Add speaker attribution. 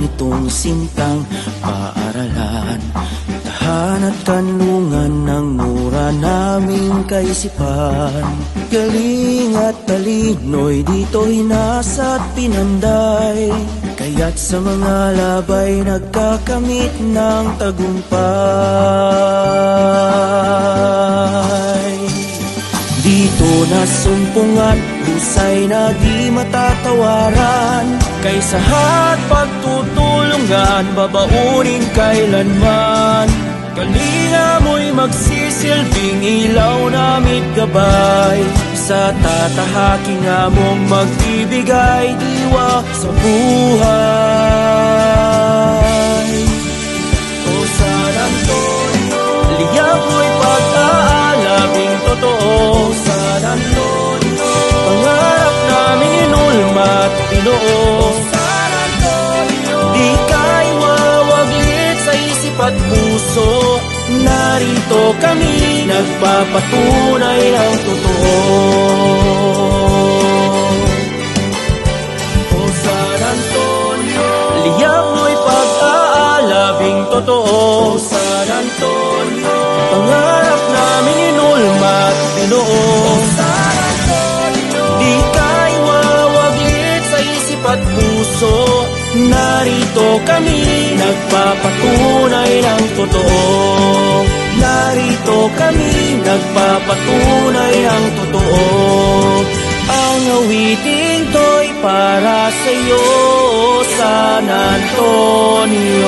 Speaker 1: nitong sintang paaralan. Tahan at kanlungan ng mura naming kaisipan. Galing at talino'y dito hinasa't pinanday, kaya't sa mga labay nagkakamit ng tagumpay. Dito nasumpong at husay na di matatawaran, kaysa't pagtutulungan babaunin kailanman. Kalinga mo'y magsisilbing ilaw namit gabay, sa tatahaking among magbibigay diwa sa buhay. O San Antonio, liyak mo'y pag-aalabing totoo. San Antonio, pangarap namin inulmat Pinoo. San Antonio, di ka'y mawaglit sa isip at puso. Narito kami nagpapatunay ng totoo. O San Antonio, liyak mo'y pag-aalabing totoo. O San Antonio, pangarap namin inulmat Pinoo. O San Antonio, di ka'y mawaglit sa isip at puso. Narito kami nagpapatunay ng totoo. Narito kami nagpapatunay ng totoo. Ang awiting to'y para sa'yo, San Antonio.